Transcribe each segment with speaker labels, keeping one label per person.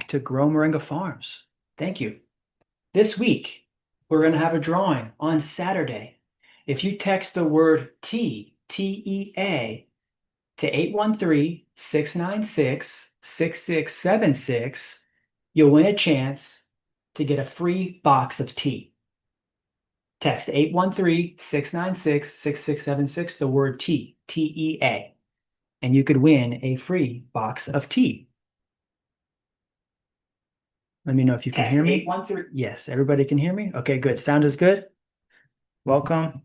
Speaker 1: back to Grow Moringa Farms. Thank you. This week, we're going to have a drawing on Saturday. If you text the word T-E-A, to 813-696-6676, you'll win a chance to get a free box of tea. Text 813-696-6676, the word tea, T-E-A, and you could win a free box of tea. Let me know if you can hear me. 813. Yes, everybody can hear me? Okay, good. Sound is good? Welcome.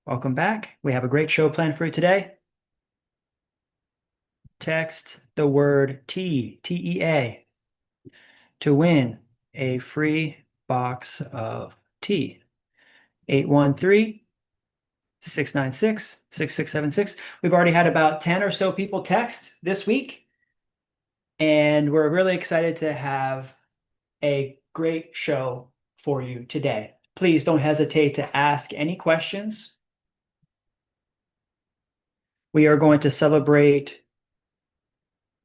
Speaker 1: Welcome back. We have a great show planned for you today. Text the word T, T-E-A, to win a free box of tea. 813-696-6676. We've already had about 10 or so people text this week, and we're really excited to have a great show for you today. Please don't hesitate to ask any questions. We are going to celebrate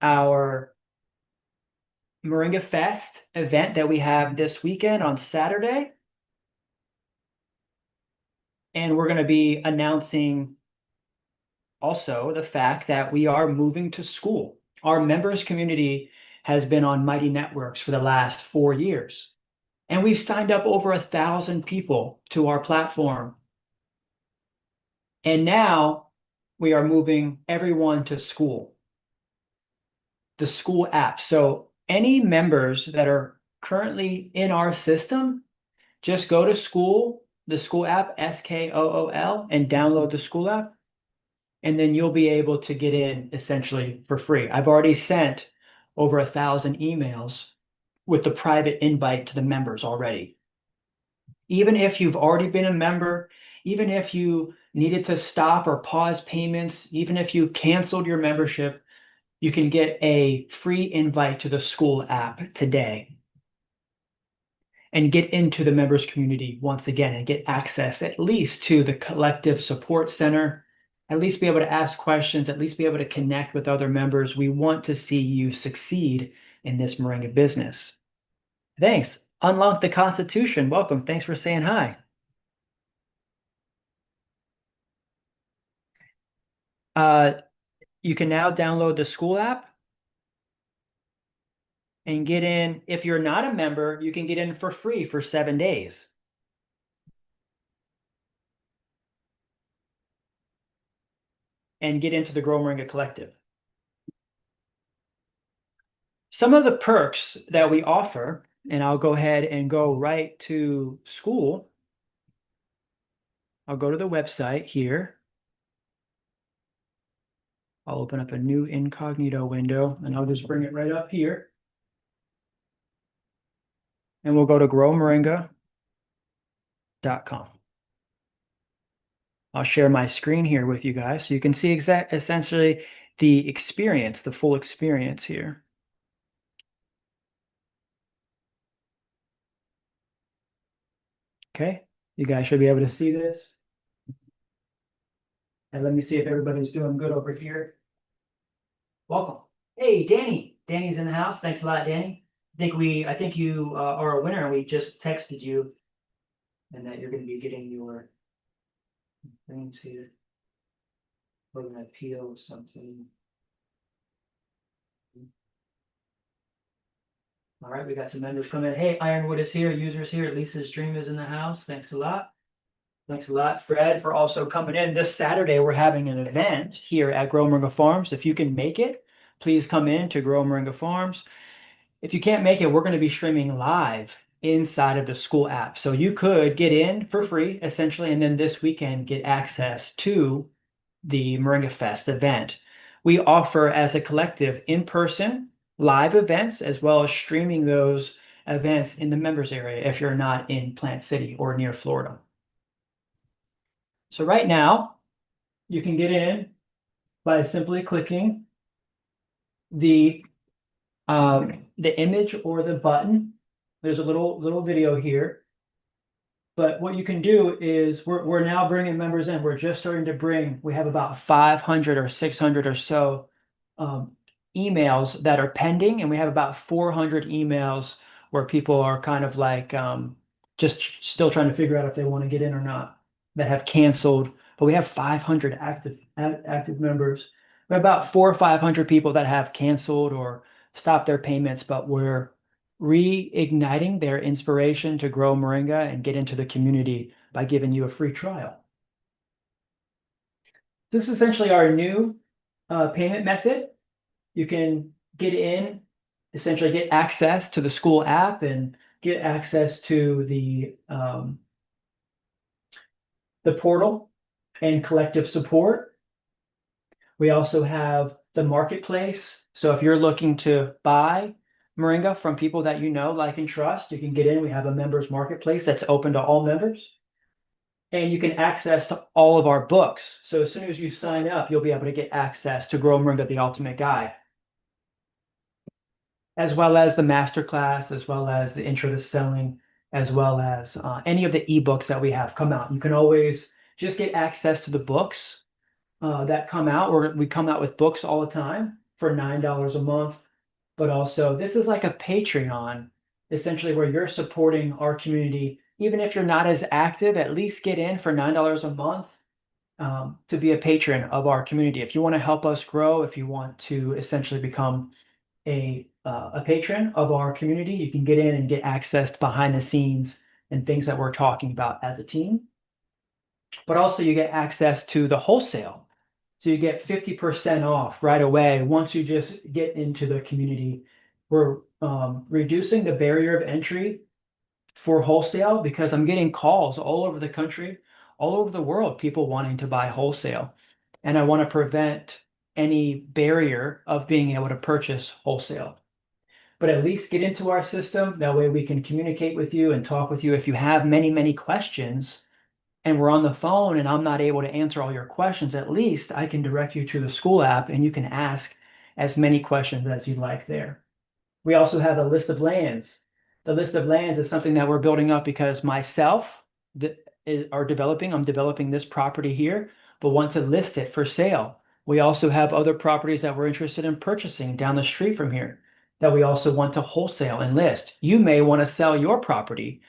Speaker 1: our Moringa Fest event that we have this weekend on Saturday. And we're going to be announcing also the fact that we are moving to Skool. Our members community has been on Mighty Networks for the last 4 years. And we've signed up over 1,000 people to our platform. And now we are moving everyone to Skool, the Skool app. So any members that are currently in our system, just go to Skool, the Skool app, S-K-O-O-L, and download the Skool app. And then you'll be able to get in essentially for free. I've already sent over 1,000 emails with the private invite to the members already. Even if you've already been a member, even if you needed to stop or pause payments, even if you canceled your membership, you can get a free invite to the Skool app today and get into the members community once again and get access at least to the collective support center, at least be able to ask questions, at least be able to connect with other members. We want to see you succeed in this Moringa business. Thanks. Unlock the Constitution. Welcome. Thanks for saying hi. You can now download the Skool app and get in. If you're not a member, you can get in for free for 7 days. And get into the Grow Moringa Collective. Some of the perks that we offer, and I'll go ahead and go right to Skool. I'll go to the website here. I'll open up a new incognito window, and I'll just bring it right up here. And we'll go to growmoringa.com. I'll share my screen here with you guys so you can see essentially the experience, the full experience here. Okay, you guys should be able to see this. And let me see if everybody's doing good over here. Welcome. Hey, Danny. Danny's in the house. Thanks a lot, Danny. I think you are a winner, and we just texted you, and that you're going to be getting your things here. We're going to peel something. All right, we got some members coming in. Hey, Ironwood is here. Users here. Lisa's Dream is in the house. Thanks a lot. Thanks a lot, Fred, for also coming in. This Saturday, we're having an event here at Grow Moringa Farms. If you can make it, please come in to Grow Moringa Farms. If you can't make it, we're going to be streaming live inside of the Skool app. So you could get in for free, essentially, and then this weekend get access to the Moringa Fest event. We offer, as a collective, in-person live events, as well as streaming those events in the members area if you're not in Plant City or near Florida. So right now, you can get in by simply clicking the image or the button. There's a little video here. But what you can do is we're now bringing members in. We're just starting to bring, we have about 500 or 600 or so emails that are pending, and we have about 400 emails where people are kind of like just still trying to figure out if they want to get in or not, that have canceled. But we have 500 active members. We have about 400 or 500 people that have canceled or stopped their payments, but we're reigniting their inspiration to grow moringa and get into the community by giving you a free trial. This is essentially our new payment method. You can get in, essentially get access to the Skool app and get access to the portal and collective support. We also have the marketplace. So if you're looking to buy moringa from people that you know, like, and trust, you can get in. We have a members marketplace that's open to all members. And you can access to all of our books. So as soon as you sign up, you'll be able to get access to Grow Moringa, the Ultimate Guide, as well as the masterclass, as well as the intro to selling, as well as any of the ebooks that we have come out. You can always just get access to the books that come out, or we come out with books all the time for $9 a month. But also, this is like a Patreon, essentially, where you're supporting our community. Even if you're not as active, at least get in for $9 a month to be a patron of our community. If you want to help us grow, if you want to essentially become a patron of our community, you can get in and get access behind the scenes and things that we're talking about as a team. But also you get access to the wholesale. So you get 50% off right away once you just get into the community. We're reducing the barrier of entry for wholesale because I'm getting calls all over the country, all over the world, people wanting to buy wholesale. And I want to prevent any barrier of being able to purchase wholesale. But at least get into our system. That way we can communicate with you and talk with you. If you have many, many questions and we're on the phone and I'm not able to answer all your questions, at least I can direct you to the Skool app and you can ask as many questions as you'd like there. We also have a list of lands. The list of lands is something that we're building up because myself I'm developing this property here, but want to list it for sale. We also have other properties that we're interested in purchasing down the street from here that we also want to wholesale and list. You may want to sell your property.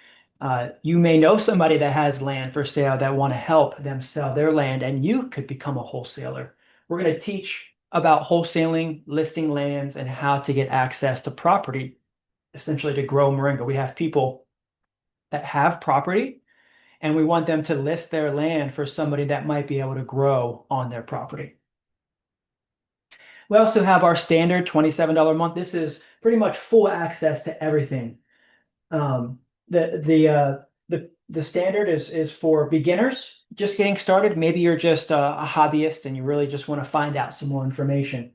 Speaker 1: You may know somebody that has land for sale that want to help them sell their land, and you could become a wholesaler. We're going to teach about wholesaling, listing lands, and how to get access to property, essentially to grow moringa. We have people that have property, and we want them to list their land for somebody that might be able to grow on their property. We also have our standard $27 a month. This is pretty much full access to everything. The standard is for beginners just getting started. Maybe you're just a hobbyist and you really just want to find out some more information.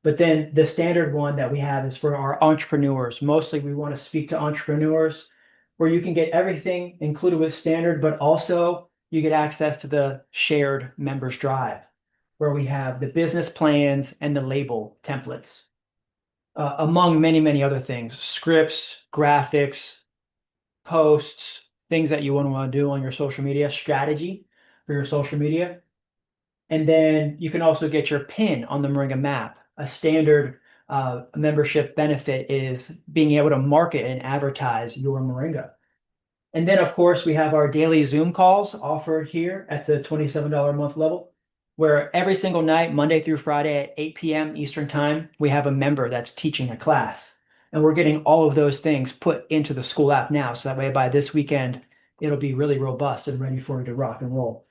Speaker 1: But then the standard one that we have is for our entrepreneurs. Mostly we want to speak to entrepreneurs where you can get everything included with standard, but also you get access to the shared members drive where we have the business plans and the label templates, among many, many other things, scripts, graphics, posts, things that you want to do on your social media, strategy for your social media. And then you can also get your pin on the Moringa map. A standard membership benefit is being able to market and advertise your Moringa. And then, of course, we have our daily Zoom calls offered here at the $27 a month level, where every single night, Monday through Friday at 8 p.m. Eastern Time, we have a member that's teaching a class. And we're getting all of those things put into the Skool app now. So that way, by this weekend, it'll be really robust and ready for you to rock and roll.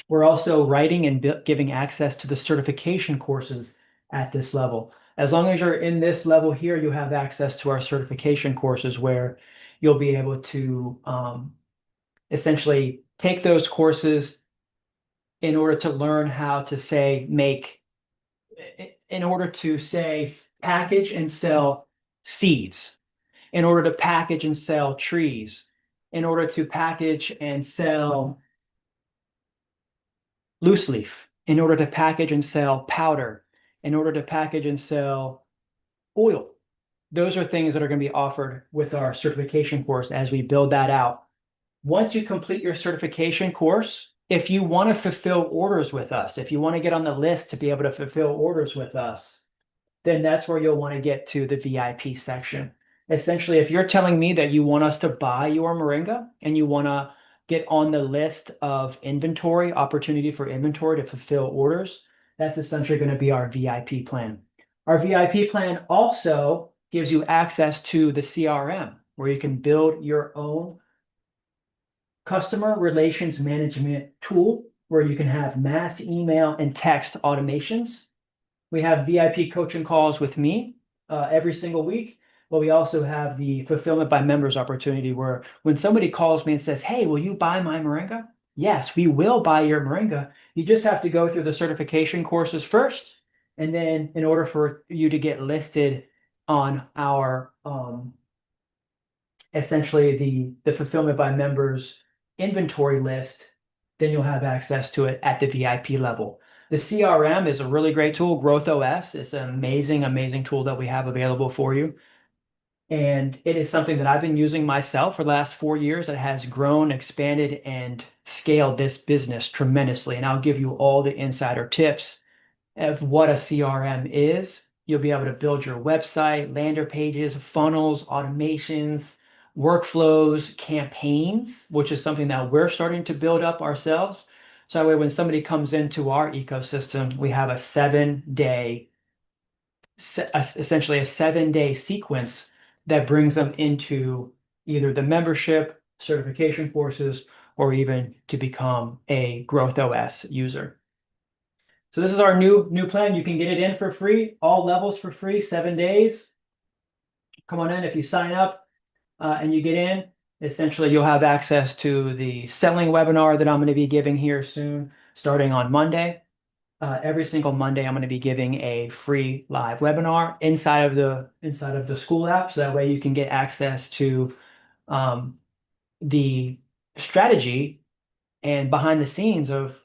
Speaker 1: We're also writing and giving access to the certification courses at this level. As long as you're in this level here, you have access to our certification courses where you'll be able to essentially take those courses in order to learn how to package and sell seeds, in order to package and sell trees, in order to package and sell loose leaf, in order to package and sell powder, in order to package and sell oil. Those are things that are going to be offered with our certification course as we build that out. Once you complete your certification course, if you want to fulfill orders with us, if you want to get on the list to be able to fulfill orders with us, then that's where you'll want to get to the VIP section. Essentially, if you're telling me that you want us to buy your moringa and you want to get on the list of inventory, opportunity for inventory to fulfill orders, that's essentially going to be our VIP plan. Our VIP plan also gives you access to the CRM, where you can build your own customer relations management tool, where you can have mass email and text automations. We have VIP coaching calls with me every single week, but we also have the fulfillment by members opportunity, where when somebody calls me and says, "Hey, will you buy my moringa?" Yes, we will buy your moringa. You just have to go through the certification courses first. And then in order for you to get listed on our essentially the fulfillment by members inventory list, then you'll have access to it at the VIP level. The CRM is a really great tool. Growth OS is an amazing, amazing tool that we have available for you. And it is something that I've been using myself for the last 4 years. That has grown, expanded, and scaled this business tremendously. And I'll give you all the insider tips of what a CRM is. You'll be able to build your website, landing pages, funnels, automations, workflows, campaigns, which is something that we're starting to build up ourselves. So that way, when somebody comes into our ecosystem, we have a 7-day, essentially a 7-day sequence that brings them into either the membership, certification courses, or even to become a Growth OS user. So this is our new plan. You can get it in for free, all levels for free, 7 days. Come on in. If you sign up and you get in, essentially you'll have access to the selling webinar that I'm going to be giving here soon, starting on Monday. Every single Monday, I'm going to be giving a free live webinar inside of the Skool app, so that way you can get access to the strategy and behind the scenes of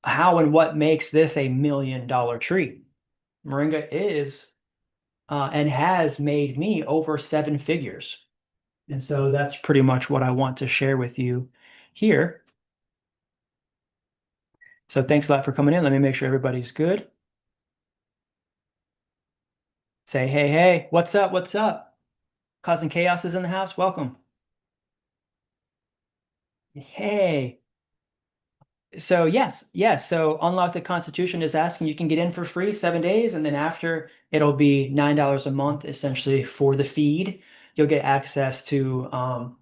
Speaker 1: how and what makes this a $1 million tree. Moringa is and has made me over 7 figures. And so that's pretty much what I want to share with you here. So thanks a lot for coming in. Let me make sure everybody's good. Say, hey, hey, what's up? What's up? Causing Chaos is in the house. Welcome. Hey. So yes. So Unlock the Constitution is asking, you can get in for free 7 days, and then after it'll be $9 a month essentially for the feed. You'll get access to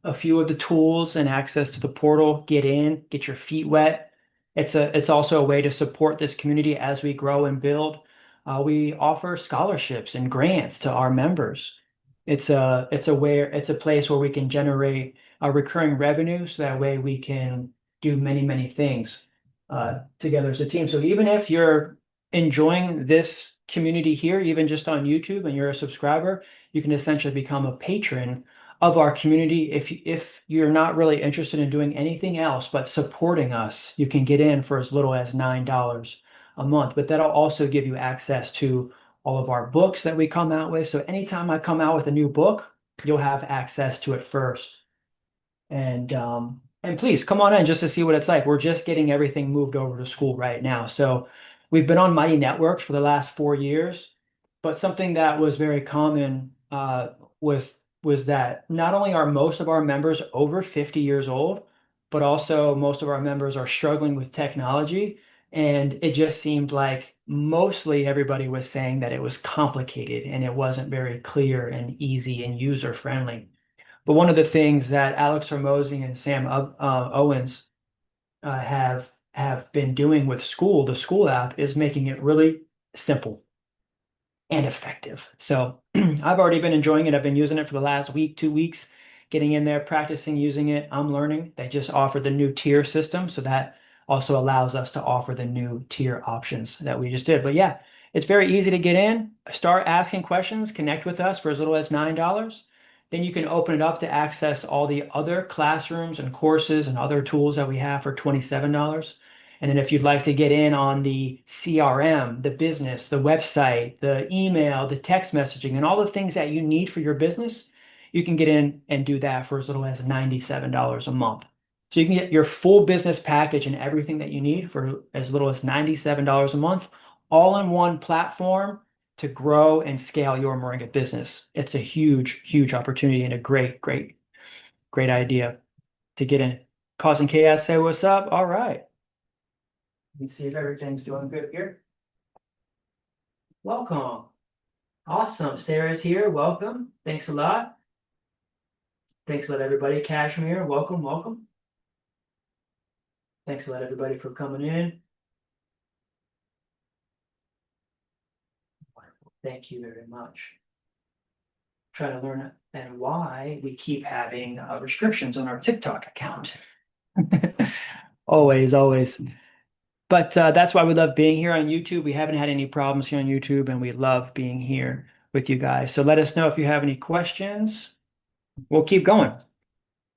Speaker 1: a few of the tools and access to the portal. Get in, get your feet wet. It's also a way to support this community as we grow and build. We offer scholarships and grants to our members. It's a place where we can generate a recurring revenue, so that way we can do many things together as a team. So even if you're enjoying this community here, even just on YouTube, and you're a subscriber, you can essentially become a patron of our community. If you're not really interested in doing anything else but supporting us, you can get in for as little as $9 a month. But that'll also give you access to all of our books that we come out with. So anytime I come out with a new book, you'll have access to it first. And please come on in just to see what it's like. We're just getting everything moved over to Skool right now. So we've been on Mighty Networks for the last 4 years, but something that was very common was that not only are most of our members over 50 years old, but also most of our members are struggling with technology. And it just seemed like mostly everybody was saying that it was complicated and it wasn't very clear and easy and user friendly. But one of the things that Alex Hormozi and Sam Owens have been doing with Skool, the Skool app, is making it really simple and effective. So I've already been enjoying it. I've been using it for the last week, 2 weeks, getting in there, practicing using it. I'm learning. They just offered the new tier system, so that also allows us to offer the new tier options that we just did. But yeah, it's very easy to get in, start asking questions, connect with us for as little as $9. Then you can open it up to access all the other classrooms and courses and other tools that we have for $27. And then if you'd like to get in on the CRM, the business, the website, the email, the text messaging, and all the things that you need for your business, you can get in and do that for as little as $97 a month. So you can get your full business package and everything that you need for as little as $97 a month, all in one platform to grow and scale your moringa business. It's a huge, huge opportunity and a great, great, great idea to get in. Causing chaos, say what's up. All right. Let me see if everything's doing good here. Welcome. Awesome. Sarah's here. Welcome. Thanks a lot. Thanks a lot, everybody. Kashmir, welcome, welcome. Thanks a lot, everybody, for coming in. Thank you very much. Trying to learn and why we keep having restrictions on our TikTok account. Always, always. But that's why we love being here on YouTube. We haven't had any problems here on YouTube, and we love being here with you guys. So let us know if you have any questions. We'll keep going.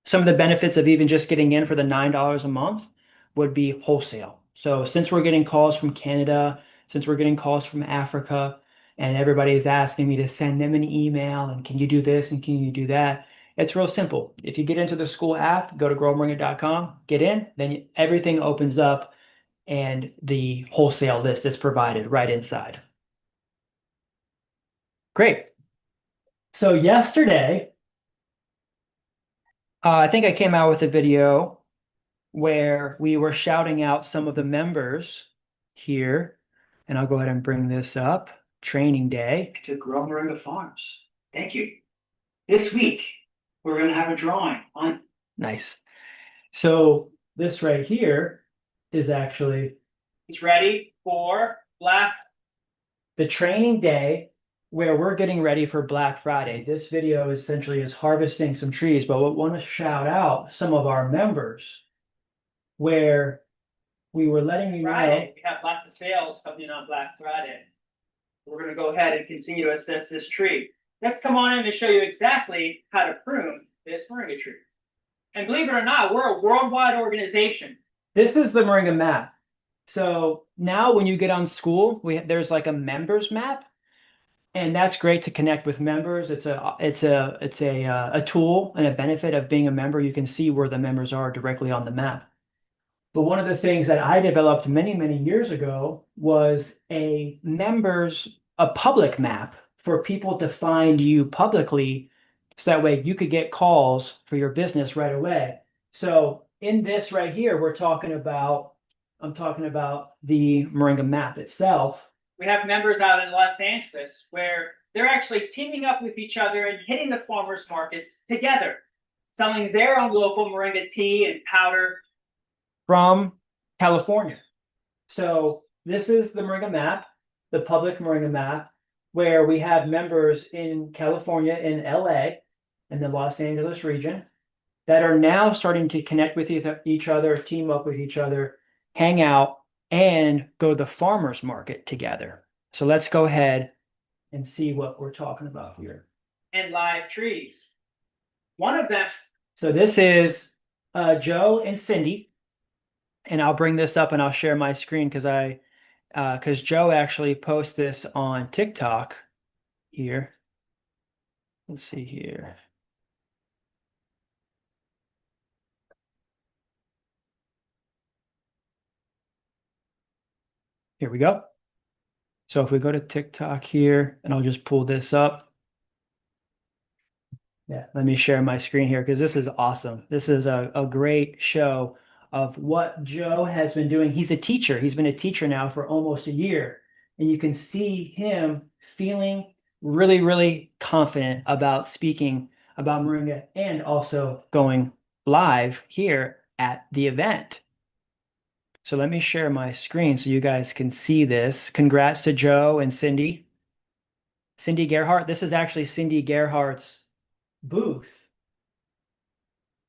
Speaker 1: Some of the benefits of even just getting in for the $9 a month would be wholesale. So since we're getting calls from Canada, since we're getting calls from Africa, and everybody is asking me to send them an email and can you do this and can you do that? It's real simple. If you get into the Skool app, go to growmoringa.com, get in, then everything opens up and the wholesale list is provided right inside. Great. So yesterday, I think I came out with a video where we were shouting out some of the members here, and I'll go ahead and bring this up. Training day to Grow Moringa Farms. Thank you. This week, we're going to have a drawing on. Nice. So this right here is actually, it's ready for the training day where we're getting ready for Black Friday. This video essentially is harvesting some trees, but we want to shout out some of our members where we were letting you know.
Speaker 2: Friday, we have lots of sales coming in on Black Friday. We're going to go ahead and continue to assess this tree. Let's come on in and show you exactly how to prune this moringa tree. And believe it or not, we're a worldwide organization.
Speaker 1: This is the moringa map. So now when you get on Skool, there's like a members map, and that's great to connect with members. It's a tool and a benefit of being a member. You can see where the members are directly on the map. But one of the things that I developed many, many years ago was a public map for people to find you publicly, so that way you could get calls for your business right away. So in this right here, I'm talking about the Moringa map itself.
Speaker 2: We have members out in Los Angeles where they're actually teaming up with each other and hitting the farmers markets together, selling their own local moringa tea and powder
Speaker 1: from California. So this is the moringa map, the public moringa map, where we have members in California, in LA, in the Los Angeles region, that are now starting to connect with each other, team up with each other, hang out, and go to the farmers market together. So let's go ahead and see what we're talking about here.
Speaker 2: And live trees. One of them.
Speaker 1: So this is Joe and Cindy. And I'll bring this up and I'll share my screen because Joe actually posts this on TikTok here. Let's see here. Here we go. So if we go to TikTok here, and I'll just pull this up. Yeah, let me share my screen here because this is awesome. This is a great show of what Joe has been doing. He's a teacher. He's been a teacher now for almost a year. And you can see him feeling really, really confident about speaking about moringa and also going live here at the event. So let me share my screen so you guys can see this. Congrats to Joe and Cindy. Cindy Gerhardt. This is actually Cindy Gerhardt's booth.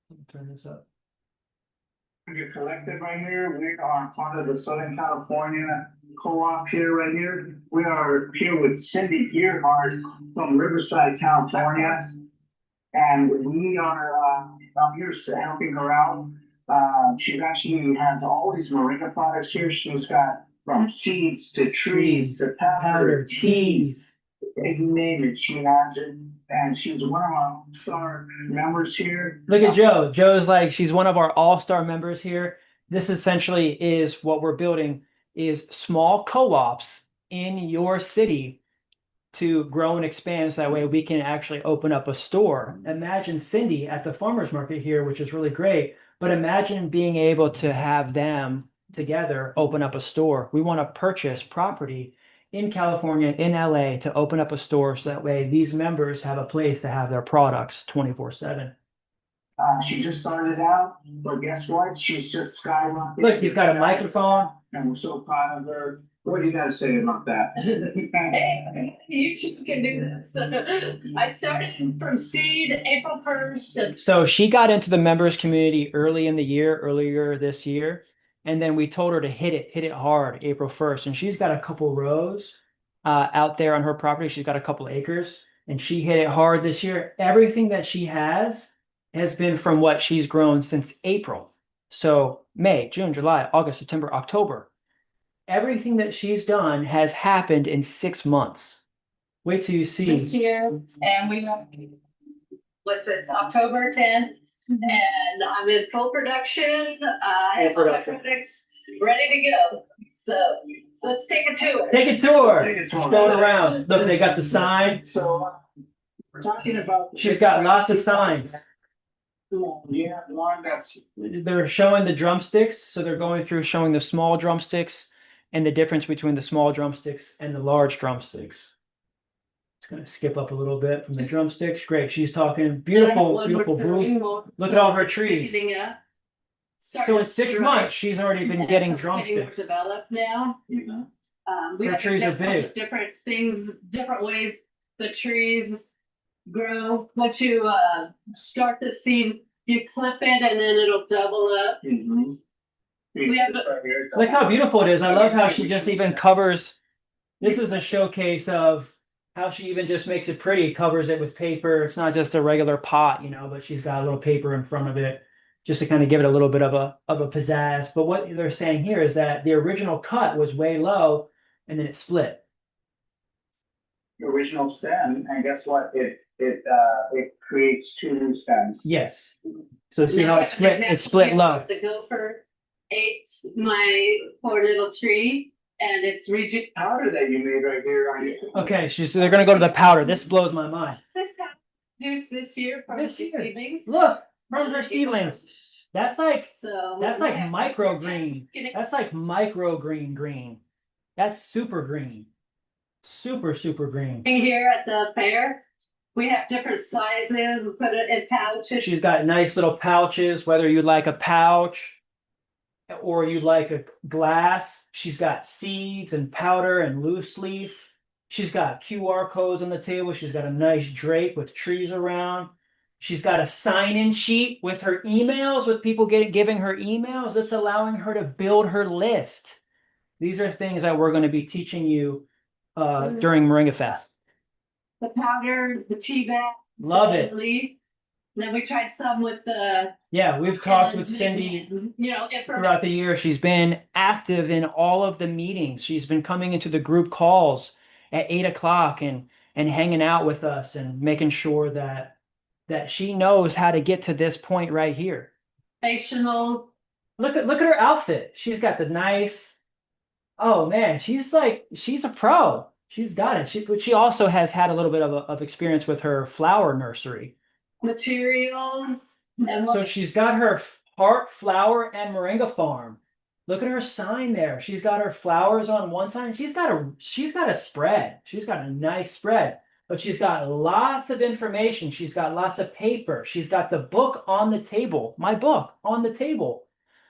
Speaker 1: Let me turn this up.
Speaker 3: Moringa Collective right here. We are part of the Southern California co-op here right here. We are here with Cindy Gerhardt from Riverside, California. And we are I'm here helping her out. She actually has all these moringa products here. She's got from seeds to trees to powder, teas, you name it, she has it. And she's one of our all-star members here.
Speaker 1: Look at Joe. Joe's like, she's one of our all-star members here. This essentially is what we're building, is small co-ops in your city to grow and expand so that way we can actually open up a store. Imagine Cindy at the farmers market here, which is really great, but imagine being able to have them together open up a store. We want to purchase property in California, in LA, to open up a store so that way these members have a place to have their products 24/7.
Speaker 3: She just started out, but guess what? She's just skyrocketed.
Speaker 1: Look, he's got a microphone.
Speaker 3: And we're so proud of her. What do you gotta say about that?
Speaker 4: Hey, you just can do this. I started from seed April 1st.
Speaker 1: So she got into the members community earlier this year. And then we told her to hit it hard April 1st. And she's got a couple rows out there on her property. She's got a couple acres and she hit it hard this year. Everything that she has been from what she's grown since April. So May, June, July, August, September, October. Everything that she's done has happened in 6 months. Wait till you see.
Speaker 4: This year, and we have, what's it, October 10th, and I'm in full production. I have all my products ready to go. So let's take a tour.
Speaker 1: Take a tour.
Speaker 3: Take a tour.
Speaker 1: Going around. Look, they got the sign.
Speaker 3: So, we're talking about.
Speaker 1: She's got lots of signs.
Speaker 3: You have one that's.
Speaker 1: They're showing the drumsticks. So they're going through showing the small drumsticks and the difference between the small drumsticks and the large drumsticks. It's going to skip up a little bit from the drumsticks. Great. She's talking beautiful, beautiful booth. Look at all her trees. So in 6 months, she's already been getting drumsticks.
Speaker 4: Developed now. We
Speaker 1: Her
Speaker 4: have
Speaker 1: trees are
Speaker 4: examples
Speaker 1: big.
Speaker 4: of different things, different ways the trees grow. Once you start the seed, you clip it and then it'll double up. We have
Speaker 1: Look how beautiful it is. I love how she just even covers. This is a showcase of how she even just makes it pretty, covers it with paper. It's not just a regular pot, but she's got a little paper in front of it just to kind of give it a little bit of a pizzazz. But what they're saying here is that the original cut was way low and then it split.
Speaker 3: Original stem, and guess what? It creates two new stems.
Speaker 1: Yes. So see how it's split? It's split low.
Speaker 4: The gopher ate my poor little tree, and it's rigid.
Speaker 3: Powder that you made right here on your.
Speaker 1: Okay, they're gonna go to the powder. This blows my mind.
Speaker 4: This got produced this year from
Speaker 1: This
Speaker 4: the
Speaker 1: year.
Speaker 4: seedlings.
Speaker 1: Look, from her seedlings. That's like
Speaker 4: So
Speaker 1: That's like
Speaker 4: yeah,
Speaker 1: micro
Speaker 4: we're just
Speaker 1: green.
Speaker 4: getting-
Speaker 1: That's like micro green. That's super green. Super green.
Speaker 4: Here at the fair, we have different sizes. We put it in pouches.
Speaker 1: She's got nice little pouches, whether you like a pouch or you like a glass. She's got seeds and powder and loose leaf. She's got QR codes on the table. She's got a nice drape with trees around. She's got a sign-in sheet with her emails, with people giving her emails. It's allowing her to build her list. These are things that we're going to be teaching you during Moringa Fest.
Speaker 4: The powder, the tea bag.
Speaker 1: Love it.
Speaker 4: Leaf. Then we tried some with the.
Speaker 1: Yeah, we've talked with Cindy
Speaker 4: Information.
Speaker 1: throughout the year. She's been active in all of the meetings. She's been coming into the group calls at 8 o'clock and hanging out with us and making sure that she knows how to get to this point right here. Look at her outfit. She's got the nice. Oh man, she's a pro. She's got it. But she also has had a little bit of experience with her flower nursery.
Speaker 4: Materials. And
Speaker 1: So she's got her heart, flower, and moringa farm. Look at her sign there. She's got her flowers on one side. She's got a spread. She's got a nice spread. But she's got lots of information. She's got lots of paper. She's got the book on the table. My book on the table.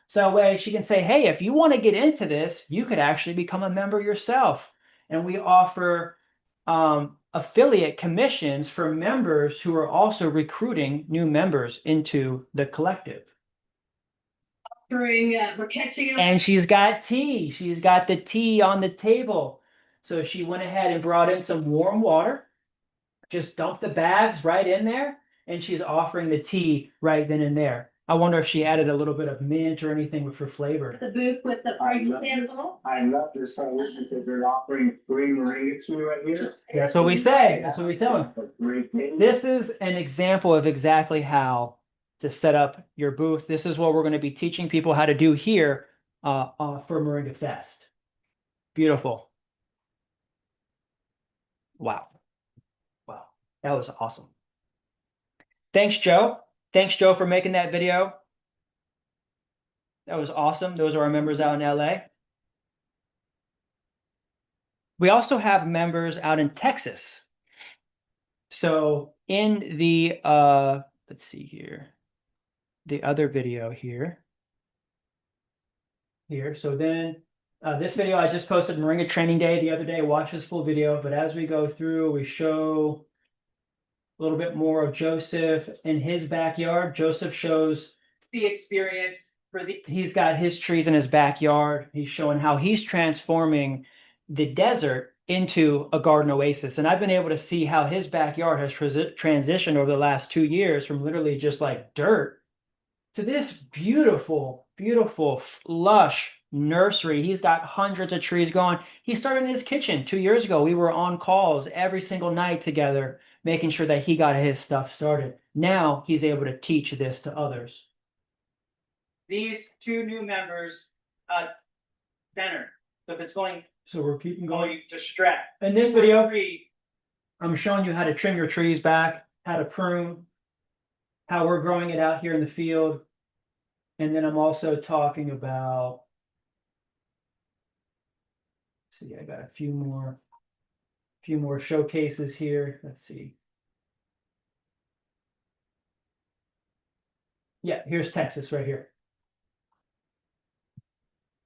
Speaker 1: So that way she can say, hey, if you want to get into this, you could actually become a member yourself. And we offer affiliate commissions for members who are also recruiting new members into the collective.
Speaker 4: we're catching up.
Speaker 1: And she's got tea. She's got the tea on the table. So she went ahead and brought in some warm water. Just dumped the bags right in there. And she's offering the tea right then and there. I wonder if she added a little bit of mint or anything with her flavor.
Speaker 4: The booth with the
Speaker 3: I
Speaker 4: price
Speaker 3: love this.
Speaker 4: sample.
Speaker 3: I love this because they're offering free moringa tea right here.
Speaker 1: That's what we say. That's what we tell them.
Speaker 3: A great thing.
Speaker 1: This is an example of exactly how to set up your booth. This is what we're going to be teaching people how to do here for Moringa Fest. Beautiful. Wow. Wow. That was awesome. Thanks, Joe. Thanks, Joe, for making that video. That was awesome. Those are our members out in LA. We also have members out in Texas. So in the let's see here, the other video here. So then this video I just posted Moringa Training Day the other day. Watch this full video, but as we go through, we show a little bit more of Joseph in his backyard. Joseph shows
Speaker 2: The experience for the
Speaker 1: he's got his trees in his backyard. He's showing how he's transforming the desert into a garden oasis. And I've been able to see how his backyard has transitioned over the last 2 years from literally just like dirt to this beautiful, beautiful, lush nursery. He's got hundreds of trees going. He started in his kitchen 2 years ago. We were on calls every single night together, making sure that he got his stuff started. Now he's able to teach this to others.
Speaker 2: these two new members, center. So if it's going,
Speaker 1: So we're keeping going.
Speaker 2: going to stretch.
Speaker 1: In this video,
Speaker 2: Three,
Speaker 1: I'm showing you how to trim your trees back, how to prune, how we're growing it out here in the field. And then I'm also talking about, see, I got a few more showcases here. Let's see. Yeah, here's Texas right here.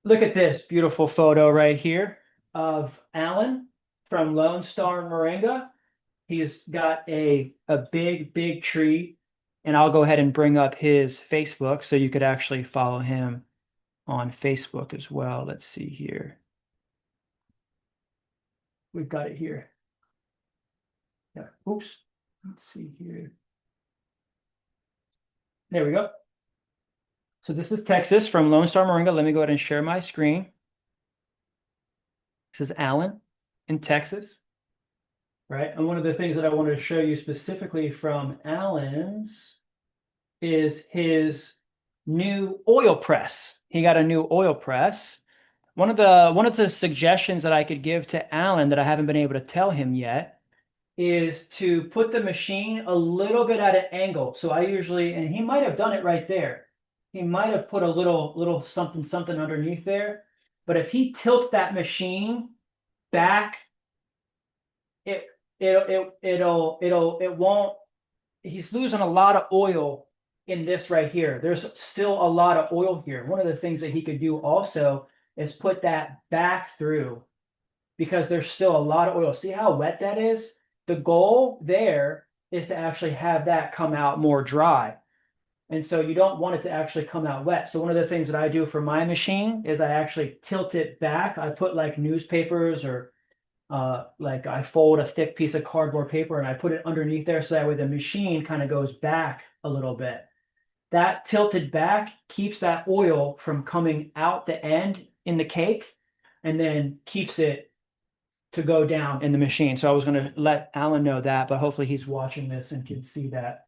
Speaker 1: Look at this beautiful photo right here of Alan from Lone Star Moringa. He's got a big, big tree. And I'll go ahead and bring up his Facebook so you could actually follow him on Facebook as well. Let's see here. We've got it here. Yeah, oops. Let's see here. There we go. So this is Texas from Lone Star Moringa. Let me go ahead and share my screen. This is Alan in Texas, right? And one of the things that I wanted to show you specifically from Alan's is his new oil press. He got a new oil press. One of the suggestions that I could give to Alan that I haven't been able to tell him yet is to put the machine a little bit at an angle. So I usually, and he might have done it right there. He might have put a little something underneath there. But if he tilts that machine back, it won't, he's losing a lot of oil in this right here. There's still a lot of oil here. One of the things that he could do also is put that back through because there's still a lot of oil. See how wet that is? The goal there is to actually have that come out more dry. And so you don't want it to actually come out wet. So one of the things that I do for my machine is I actually tilt it back. I put like newspapers or like I fold a thick piece of cardboard paper and I put it underneath there so that way the machine kind of goes back a little bit. That tilted back keeps that oil from coming out the end in the cake and then keeps it to go down in the machine. So I was going to let Alan know that, but hopefully he's watching this and can see that.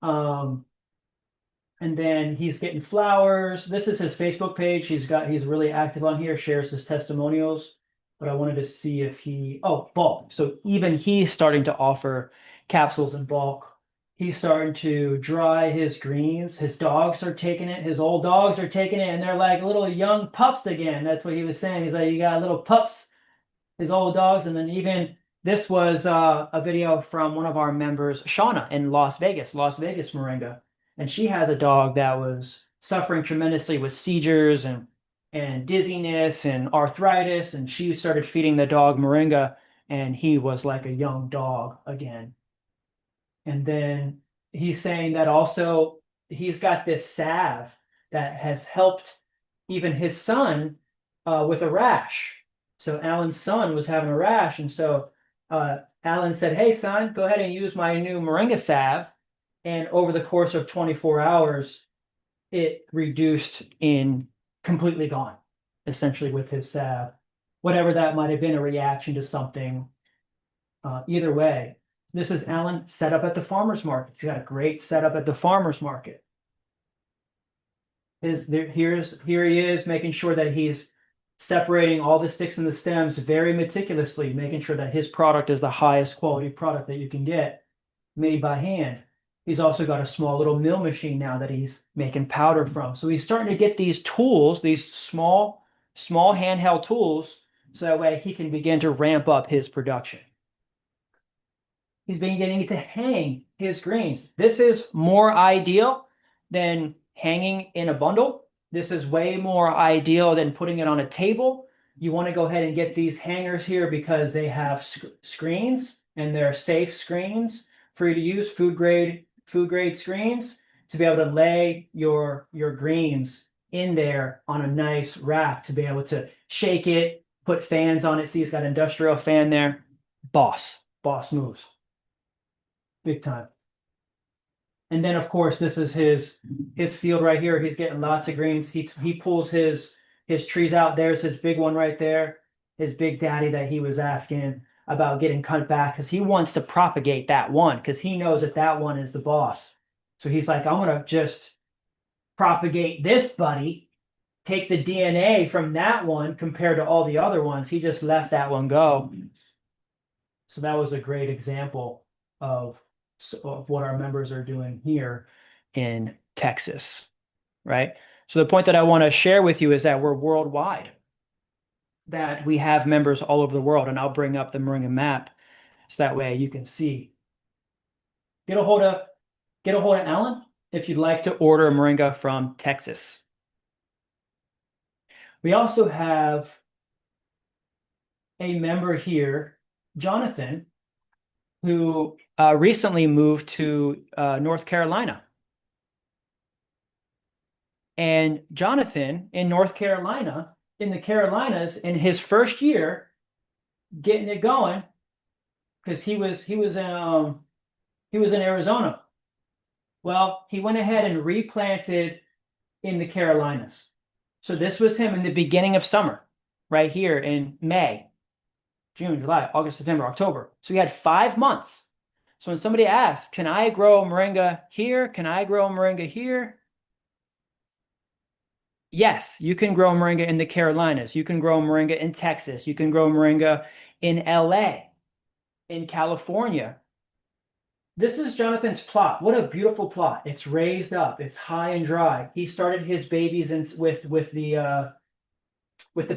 Speaker 1: And then he's getting flowers. This is his Facebook page. He's really active on here, shares his testimonials. But I wanted to see if bulk. So even he's starting to offer capsules in bulk. He's starting to dry his greens. His dogs are taking it. His old dogs are taking it, and they're like little young pups again. That's what he was saying. He's like, you got little pups, his old dogs. And then even this was a video from one of our members, Shauna, in Las Vegas Moringa. And she has a dog that was suffering tremendously with seizures and dizziness and arthritis. And she started feeding the dog Moringa, and he was like a young dog again. And then he's saying that also he's got this salve that has helped even his son with a rash. So Alan's son was having a rash. And so Alan said, hey, son, go ahead and use my new Moringa salve. And over the course of 24 hours, it reduced in completely gone, essentially with his salve. Whatever that might have been, a reaction to something. Either way. This is Alan set up at the farmer's market. He's got a great setup at the farmer's market. Here he is making sure that he's separating all the sticks and the stems very meticulously, making sure that his product is the highest quality product that you can get, made by hand. He's also got a small little mill machine now that he's making powder from. So he's starting to get these tools, these small handheld tools, so that way he can begin to ramp up his production. He's been getting to hang his greens. This is more ideal than hanging in a bundle. This is way more ideal than putting it on a table. You want to go ahead and get these hangers here because they have screens, and they're safe screens for you to use, food grade screens, to be able to lay your greens in there on a nice rack, to be able to shake it, put fans on it. See, it's got an industrial fan there. Boss moves. Big time. And then of course this is his field right here. He's getting lots of greens. He pulls his trees out. There's his big one right there. His big daddy that he was asking about getting cut back, because he wants to propagate that one, because he knows that that one is the boss. So he's like, I'm gonna just propagate this buddy, take the DNA from that one compared to all the other ones. He just let that one go. So that was a great example of what our members are doing here in Texas, right? So the point that I want to share with you is that we're worldwide, that we have members all over the world, and I'll bring up the Moringa map so that way you can see. Get a hold of Alan if you'd like to order a Moringa from Texas. We also have a member here, Jonathan, who recently moved to North Carolina. And Jonathan in North Carolina, in the Carolinas, in his first year, getting it going, because he was in Arizona. Well, he went ahead and replanted in the Carolinas. So this was him in the beginning of summer, right here in May, June, July, August, September, October. So he had 5 months. So when somebody asks, can I grow moringa here? Can I grow moringa here? Yes, you can grow moringa in the Carolinas. You can grow moringa in Texas. You can grow moringa in LA, in California. This is Jonathan's plot. What a beautiful plot. It's raised up. It's high and dry. He started his babies with the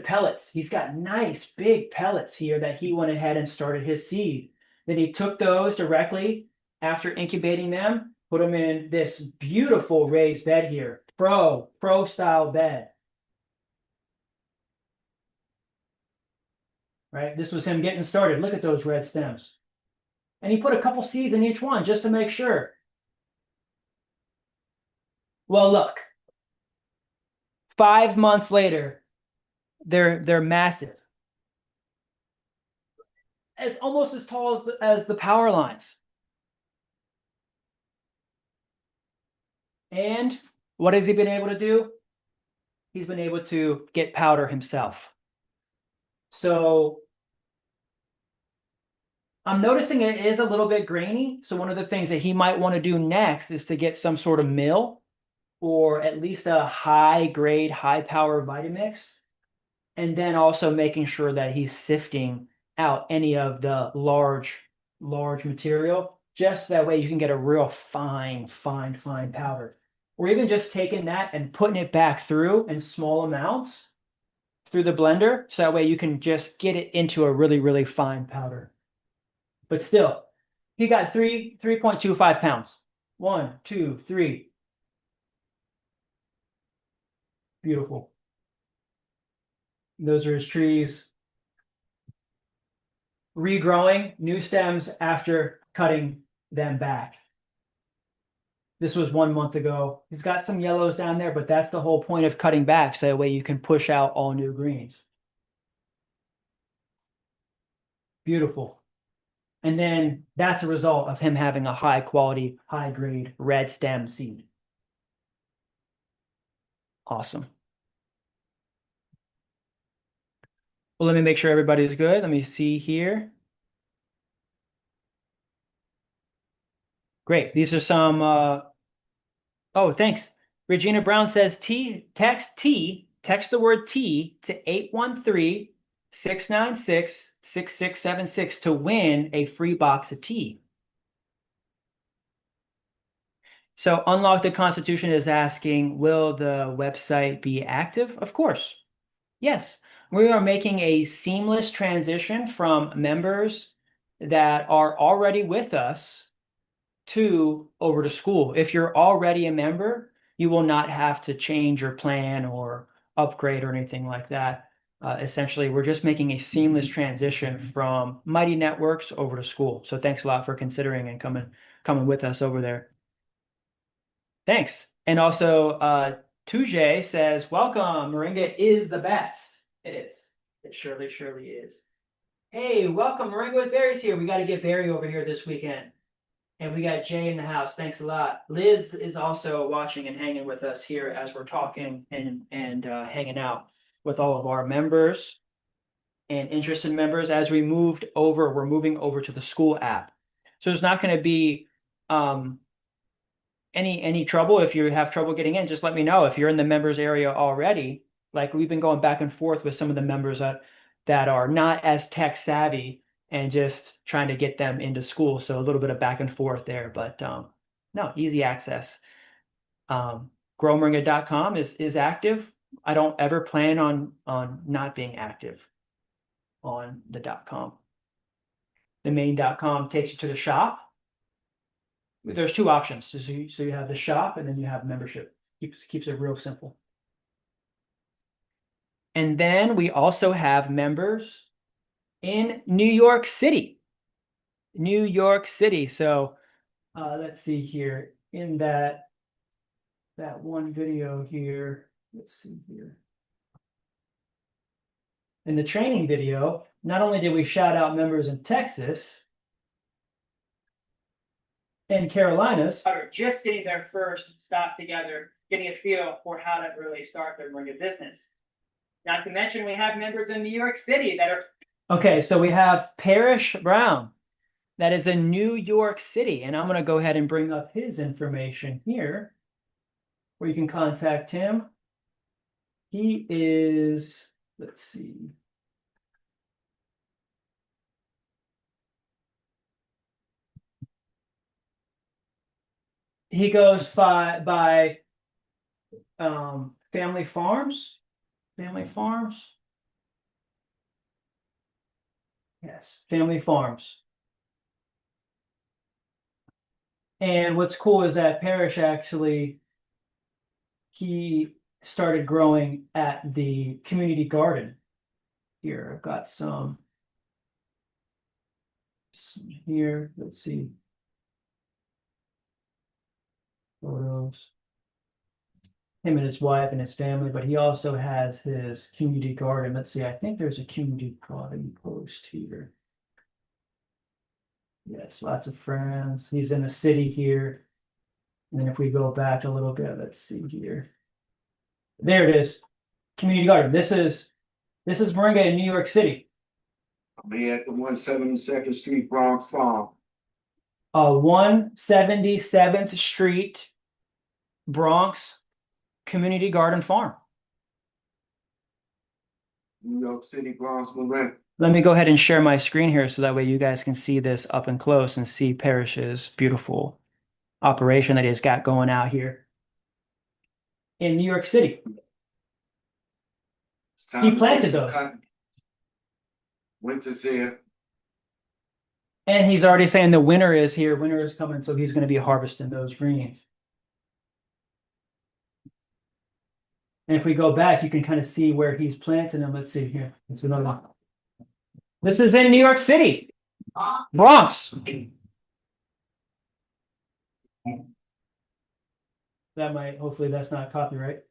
Speaker 1: pellets. He's got nice big pellets here that he went ahead and started his seed. Then he took those directly after incubating them, put them in this beautiful raised bed here, pro style bed. Right? This was him getting started. Look at those red stems. And he put a couple seeds in each one just to make sure. Well, look, 5 months later, they're massive. It's almost as tall as the power lines. And what has he been able to do? He's been able to get powder himself. So I'm noticing it is a little bit grainy. So one of the things that he might want to do next is to get some sort of mill, or at least a high grade, high power Vitamix. And then also making sure that he's sifting out any of the large material, just that way you can get a real fine powder. Or even just taking that and putting it back through in small amounts through the blender, so that way you can just get it into a really fine powder. But still, he got 3.25 pounds. 1, 2, 3. Beautiful. Those are his trees. Regrowing new stems after cutting them back. This was 1 month ago. He's got some yellows down there, but that's the whole point of cutting back, so that way you can push out all new greens. Beautiful. And then that's a result of him having a high quality, high grade red stem seed. Awesome. Well, let me make sure everybody's good. Let me see here. Great. These are some, oh, thanks. Regina Brown says text T text the word T to 813-696-6676 to win a free box of tea. So Unlock the Constitution is asking, will the website be active? Of course. Yes. We are making a seamless transition from members that are already with us to over to Skool. If you're already a member, you will not have to change your plan or upgrade or anything like that. Essentially, we're just making a seamless transition from Mighty Networks over to Skool. So thanks a lot for considering and coming with us over there. Thanks. And also, Tujay says, welcome, Moringa is the best. It is. It surely is. Hey, welcome, Moringa with Barry's here. We got to get Barry over here this weekend. And we got Jay in the house. Thanks a lot. Liz is also watching and hanging with us here as we're talking and hanging out with all of our members and interested members. As we moved over, we're moving over to the Skool app. So there's not going to be any trouble. If you have trouble getting in, just let me know. If you're in the members area already, like we've been going back and forth with some of the members that are not as tech savvy and just trying to get them into Skool. So a little bit of back and forth there, but no, easy access. GrowMoringa.com is active. I don't ever plan on not being active on the .com. The main .com takes you to the shop. There's two options. So you have the shop and then you have membership. Keeps it real simple. And then we also have members in New York City. New York City. So let's see here. In that one video here, let's see here. In the training video, not only did we shout out members in Texas and Carolinas,
Speaker 2: Are just getting their first stop together, getting a feel for how to really start their Moringa business. Not to mention, we have members in New York City that are.
Speaker 1: Okay, so we have Parrish Brown. That is in New York City. And I'm going to go ahead and bring up his information here where you can contact him. He is, let's see. He goes by Family Farms. Family Farms. Yes, Family Farms. And what's cool is that Parrish actually, he started growing at the community garden. Here, I've got some here. Let's see. Photos. Him and his wife and his family, but he also has his community garden. Let's see, I think there's a community garden post here. Yes, lots of friends. He's in the city here. And then if we go back a little bit, let's see here. There it is. Community garden. This is Moringa in New York City.
Speaker 5: I'm here at the 172nd Street Bronx Farm.
Speaker 1: 177th Street, Bronx Community Garden Farm.
Speaker 5: New York City, Bronx, Moringa.
Speaker 1: Let me go ahead and share my screen here so that way you guys can see this up and close and see Parrish's beautiful operation that he's got going out here in New York City. He planted those.
Speaker 5: Winter's here.
Speaker 1: And he's already saying the winter is here. Winter is coming, so he's going to be harvesting those greens. And if we go back, you can kind of see where he's planting them. Let's see here. It's another one. This is in New York City, Bronx. That might, hopefully that's not copyright.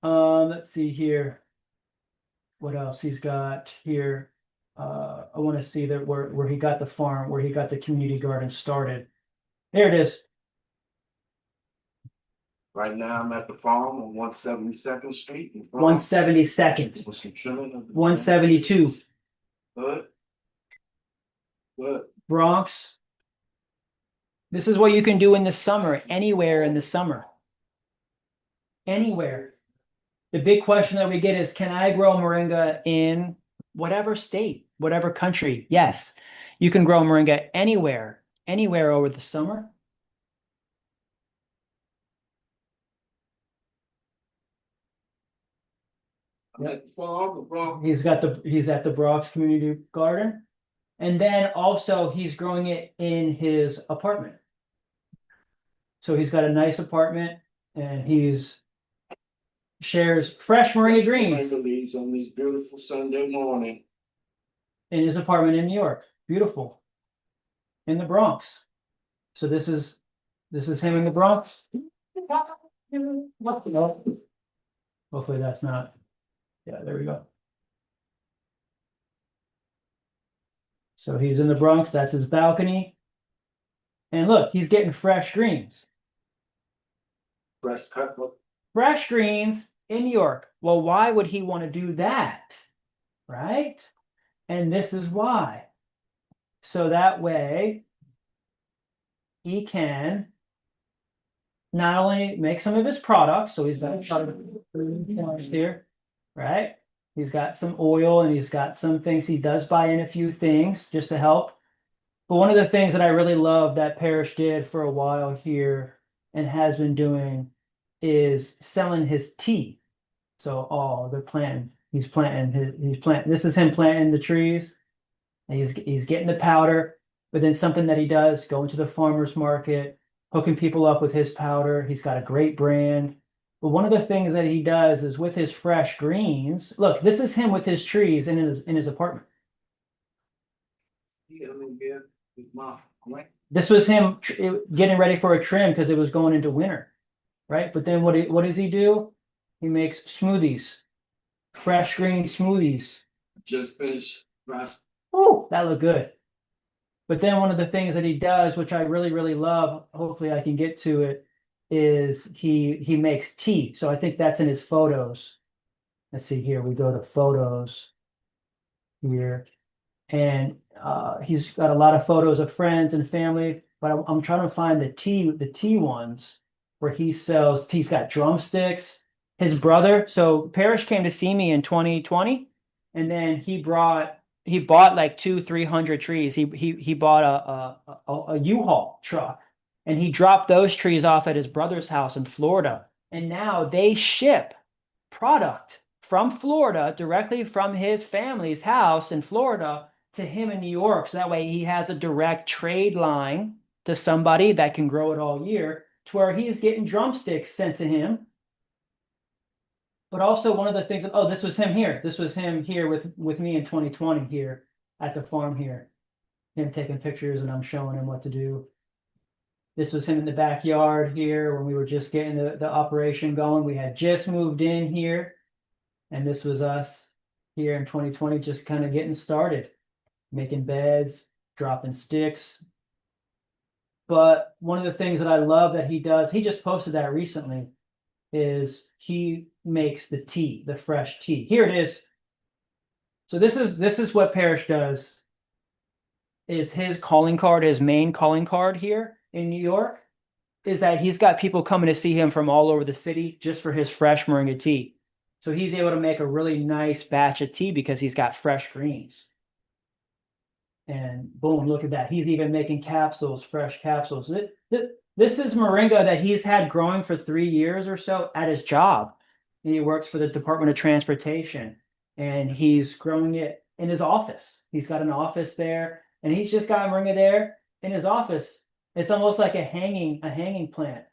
Speaker 1: Let's see here. What else he's got here? I want to see that where he got the farm, where he got the community garden started. There it is.
Speaker 5: Right now I'm at the farm on 172nd Street.
Speaker 1: 172nd. 172.
Speaker 5: Good. Good.
Speaker 1: Bronx. This is what you can do in the summer, anywhere in the summer. Anywhere. the big question that we get is, can I grow moringa in whatever state, whatever country? Yes, you can grow moringa anywhere over the summer.
Speaker 5: I'm at the farm, the Bronx.
Speaker 1: He's at the Bronx Community Garden. And then also he's growing it in his apartment. So he's got a nice apartment and he's shares fresh moringa greens
Speaker 5: Moringa leaves on this beautiful Sunday morning.
Speaker 1: in his apartment in New York. Beautiful. In the Bronx. So this is him in the Bronx. Hopefully that's not. Yeah, there we go. So he's in the Bronx, that's his balcony. And look, he's getting fresh greens.
Speaker 5: Fresh cut.
Speaker 1: Fresh greens in New York. Well, why would he want to do that? Right? And this is why. So that way he can not only make some of his products, so he's got here, right? He's got some oil and he's got some things. He does buy in a few things just to help. But one of the things that I really love that Parrish did for a while here and has been doing is selling his tea. So, they're planting. He's planting. This is him planting the trees. And he's getting the powder. But then something that he does, going to the farmer's market, hooking people up with his powder. He's got a great brand. But one of the things that he does is with his fresh greens. Look, this is him with his trees in his apartment. This was him getting ready for a trim because it was going into winter, right? But then what does he do? He makes smoothies, fresh green smoothies.
Speaker 5: Just finished.
Speaker 1: Oh, that looked good. But then one of the things that he does, which I really, really love, hopefully I can get to it, is he makes tea. So I think that's in his photos. Let's see here. We go to photos here. And he's got a lot of photos of friends and family, but I'm trying to find the tea ones where he sells tea. He's got drumsticks. His brother, so Parrish came to see me in 2020, and then he bought like 200-300 trees. He bought a U-Haul truck, and he dropped those trees off at his brother's house in Florida. And now they ship product from Florida directly from his family's house in Florida to him in New York. So that way he has a direct trade line to somebody that can grow it all year, to where he's getting drumsticks sent to him. But also one of the things, this was him here. This was him here with me in 2020 here at the farm here. Him taking pictures and I'm showing him what to do. This was him in the backyard here when we were just getting the operation going. We had just moved in here. And this was us here in 2020, just kind of getting started, making beds, dropping sticks. But one of the things that I love that he does, he just posted that recently, is he makes the tea, the fresh tea. Here it is. So this is what Parrish does, is his calling card, his main calling card here in New York, is that he's got people coming to see him from all over the city just for his fresh moringa tea. So he's able to make a really nice batch of tea because he's got fresh greens. And boom, look at that. He's even making capsules, fresh capsules. This is moringa that he's had growing for 3 years or so at his job. And he works for the Department of Transportation. And he's growing it in his office. He's got an office there. And he's just got moringa there in his office. It's almost like a hanging plant.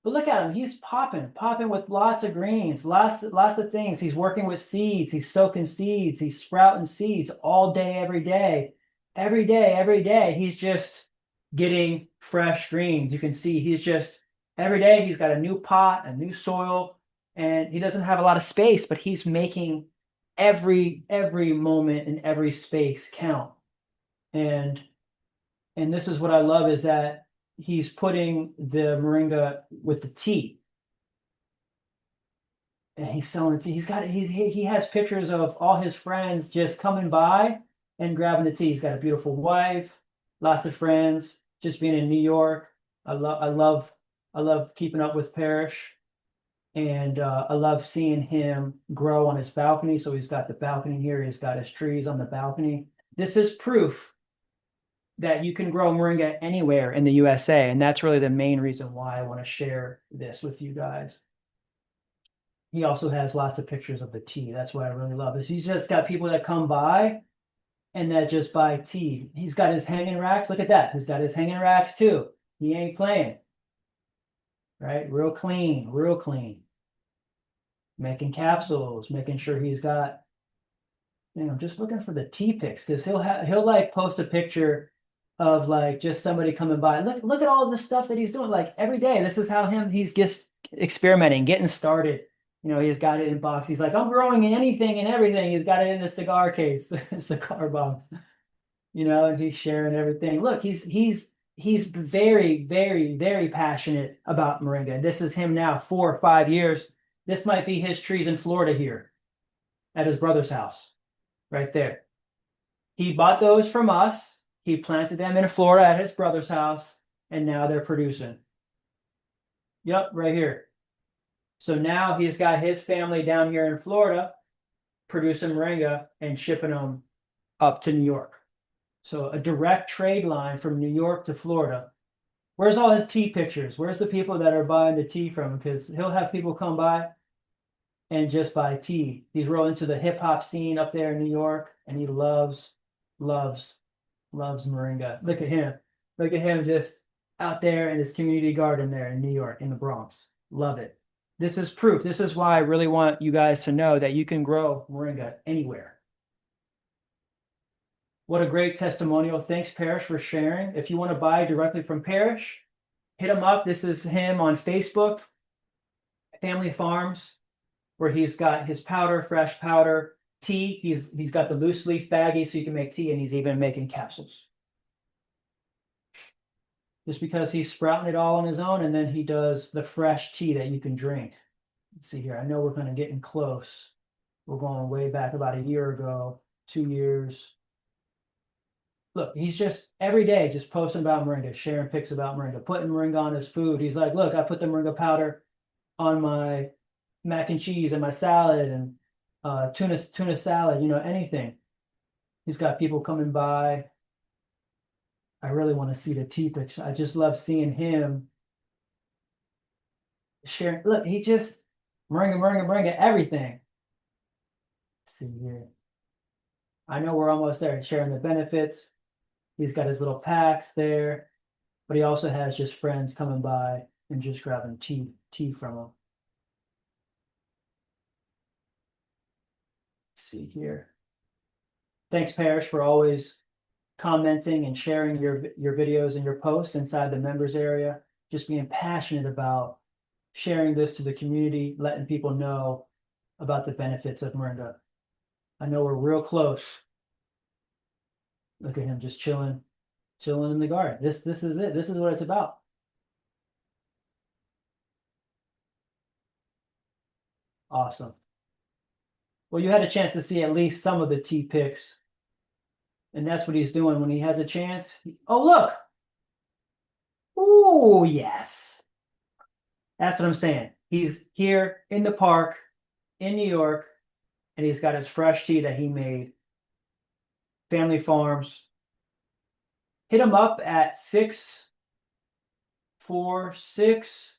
Speaker 1: But look at him, he's popping with lots of greens, lots of things. He's working with seeds, he's soaking seeds, he's sprouting seeds all day, every day. Every day, he's just getting fresh greens. You can see he's just, every day he's got a new pot, a new soil, and he doesn't have a lot of space, but he's making every moment and every space count. And this is what I love, is that he's putting the moringa with the tea. And he's selling tea. He has pictures of all his friends just coming by and grabbing the tea. He's got a beautiful wife, lots of friends, just being in New York. I love keeping up with Parrish. And I love seeing him grow on his balcony. So he's got the balcony here. He's got his trees on the balcony. This is proof that you can grow moringa anywhere in the USA. And that's really the main reason why I want to share this with you guys. He also has lots of pictures of the tea. That's what I really love. Is he's just got people that come by and that just buy tea. He's got his hanging racks. Look at that. He's got his hanging racks too. He ain't playing. Right? Real clean, real clean. Making capsules, making sure he's got, just looking for the tea pics, because he'll like post a picture of like just somebody coming by. Look at all the stuff that he's doing like every day. This is how he's just experimenting, getting started. He's got it in box. He's like, I'm growing anything and everything. He's got it in a cigar case, cigar box. And he's sharing everything. Look, he's very, very, very passionate about moringa. This is him now, 4 or 5 years. This might be his trees in Florida here at his brother's house, right there. He bought those from us. He planted them in Florida at his brother's house, and now they're producing. Yep, right here. So now he's got his family down here in Florida producing moringa and shipping them up to New York. So a direct trade line from New York to Florida. Where's all his tea pictures? Where's the people that are buying the tea from him? Because he'll have people come by and just buy tea. He's real into the hip hop scene up there in New York, and he loves moringa. Look at him. Look at him just out there in his community garden there in New York, in the Bronx. Love it. This is proof. This is why I really want you guys to know that you can grow moringa anywhere. What a great testimonial. Thanks, Parrish, for sharing. If you want to buy directly from Parrish, hit him up. This is him on Facebook, Family Farms, where he's got his powder, fresh powder, tea. He's got the loose leaf baggie so you can make tea, and he's even making capsules. Just because he's sprouting it all on his own, and then he does the fresh tea that you can drink. Let's see here. I know we're kind of getting close. We're going way back about a year ago, 2 years. Look, he's just every day just posting about moringa, sharing pics about moringa, putting moringa on his food. He's like, look, I put the moringa powder on my mac and cheese and my salad and tuna salad, anything. He's got people coming by. I really want to see the tea picture. I just love seeing him sharing. Look, he just moringa, everything. Let's see here. I know we're almost there, sharing the benefits. He's got his little packs there, but he also has just friends coming by and just grabbing tea from him. Let's see here. Thanks, Parrish, for always commenting and sharing your videos and your posts inside the members area. Just being passionate about sharing this to the community, letting people know about the benefits of moringa. I know we're real close. Look at him just chilling in the garden. This is it. This is what it's about. Awesome. Well, you had a chance to see at least some of the tea pics. And that's what he's doing when he has a chance. Oh, look. Oh, yes. That's what I'm saying. He's here in the park in New York, and he's got his fresh tea that he made. Family Farms. Hit him up at 646,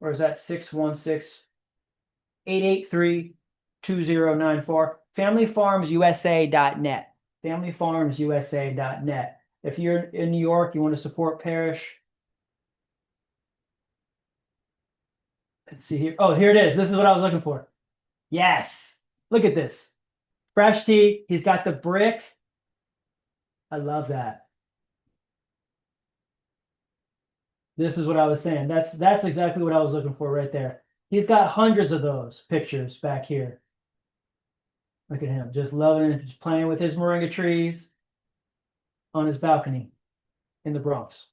Speaker 1: or is that 616-883-2094? FamilyFarmsUSA.net. FamilyFarmsUSA.net. If you're in New York, you want to support Parrish. Let's see here. Oh, here it is. This is what I was looking for. Yes. Look at this. Fresh tea. He's got the brick. I love that. This is what I was saying. That's exactly what I was looking for right there. He's got hundreds of those pictures back here. Look at him, just loving it, just playing with his moringa trees on his balcony in the Bronx.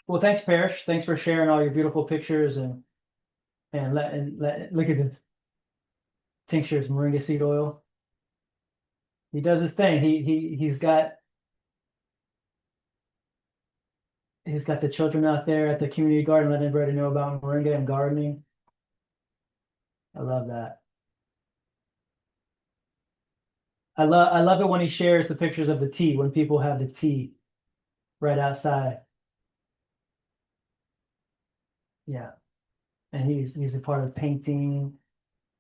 Speaker 1: Well, thanks, Parrish. Thanks for sharing all your beautiful pictures and look at this. Tinctures, moringa seed oil. He does his thing. He's got He's got the children out there at the community garden, letting everybody know about moringa and gardening. I love that. I love it when he shares the pictures of the tea, when people have the tea right outside. Yeah. And he's a part of painting,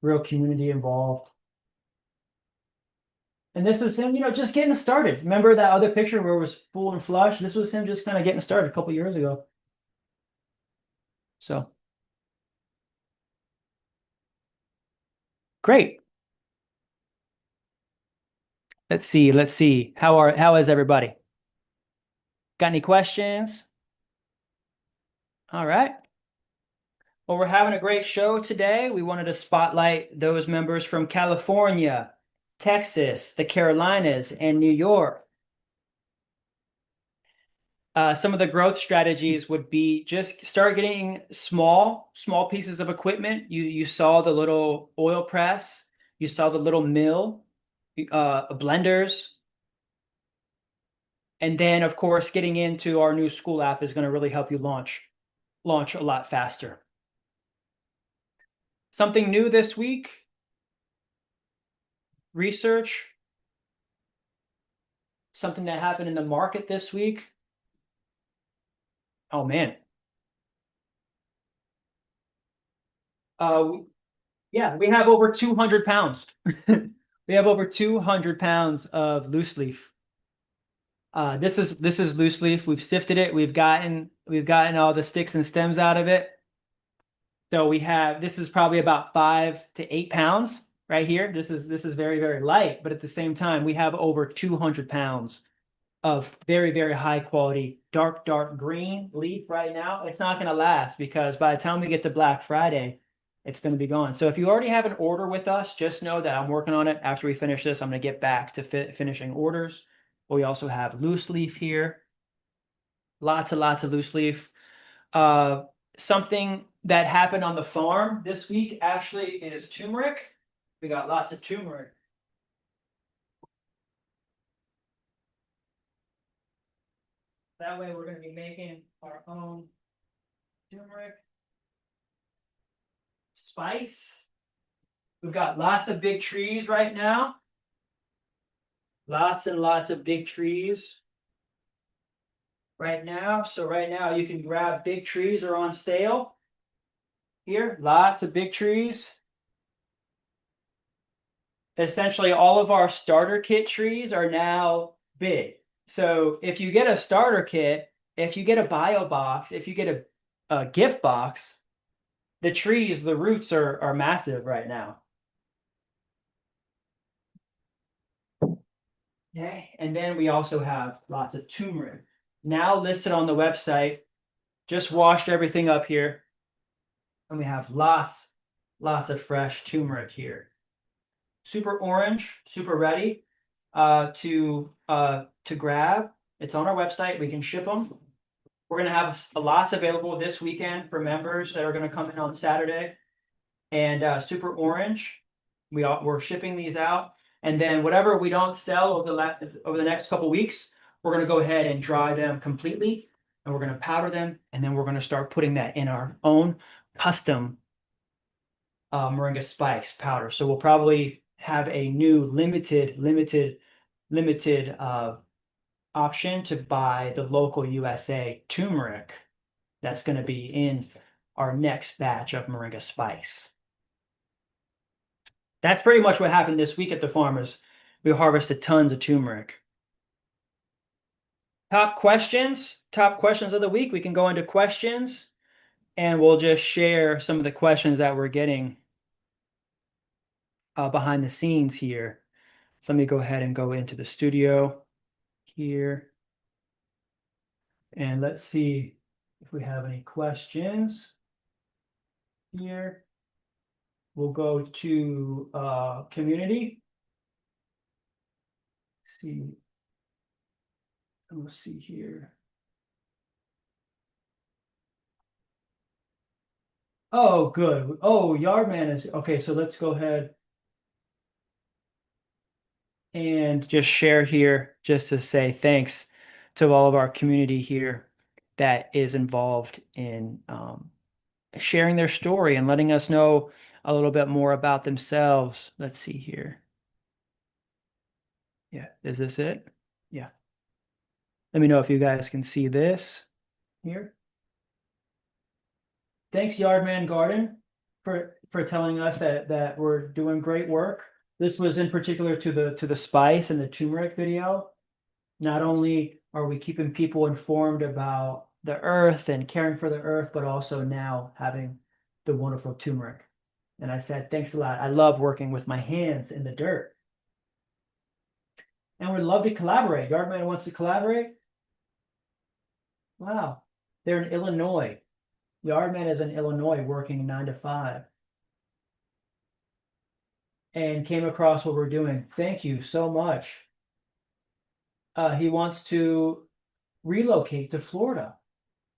Speaker 1: real community involved. And this was him, just getting started. Remember that other picture where it was full and flush? This was him just kind of getting started a couple years ago. So great. Let's see. How is everybody? Got any questions? All right. Well, we're having a great show today. We wanted to spotlight those members from California, Texas, the Carolinas, and New York. Some of the growth strategies would be just start getting small pieces of equipment. You saw the little oil press, you saw the little mill, blenders, and then of course getting into our new Skool app is going to really help you launch a lot faster. Something new this week, research, something that happened in the market this week. Oh man. Yeah, we have over 200 pounds. We have over 200 pounds of loose leaf. This is loose leaf. We've sifted it. We've gotten all the sticks and stems out of it. So this is probably about 5 to 8 pounds right here. This is very, very light, but at the same time, we have over 200 pounds of very, very high quality, dark green leaf right now. It's not going to last because by the time we get to Black Friday, it's going to be gone. So if you already have an order with us, just know that I'm working on it. After we finish this, I'm going to get back to finishing orders. We also have loose leaf here. Lots of loose leaf. Something that happened on the farm this week actually is turmeric. We got lots of turmeric. That way we're going to be making our own turmeric spice. We've got lots of big trees right now. Lots and lots of big trees right now. So right now you can grab big trees are on sale. Here, lots of big trees. Essentially all of our starter kit trees are now big. So if you get a starter kit, if you get a bio box, if you get a gift box, the trees, the roots are massive right now. Okay, and then we also have lots of turmeric now listed on the website. Just washed everything up here, and we have lots of fresh turmeric here. Super orange, super ready to grab. It's on our website. We can ship them. We're going to have lots available this weekend for members that are going to come in on Saturday. And super orange, we're shipping these out. And then whatever we don't sell over the next couple weeks, we're going to go ahead and dry them completely, and we're going to powder them, and then we're going to start putting that in our own custom moringa spice powder. So we'll probably have a new limited option to buy the local USA turmeric that's going to be in our next batch of moringa spice. That's pretty much what happened this week at the farmers. We harvested tons of turmeric. Top questions of the week. We can go into questions, and we'll just share some of the questions that we're getting behind the scenes here. So let me go ahead and go into the studio here. And let's see if we have any questions here. We'll go to community. See. We'll see here. Oh, good. Oh, Yardman is okay. So let's go ahead and just share here just to say thanks to all of our community here that is involved in sharing their story and letting us know a little bit more about themselves. Let's see here. Yeah, is this it? Yeah. Let me know if you guys can see this here. Thanks, Yardman Garden, for telling us that we're doing great work. This was in particular to the spice and the turmeric video. Not only are we keeping people informed about the earth and caring for the earth, but also now having the wonderful turmeric. And I said, thanks a lot. I love working with my hands in the dirt. And we'd love to collaborate. Yardman wants to collaborate. Wow. They're in Illinois. Yardman is in Illinois working 9 to 5. And came across what we're doing. Thank you so much. He wants to relocate to Florida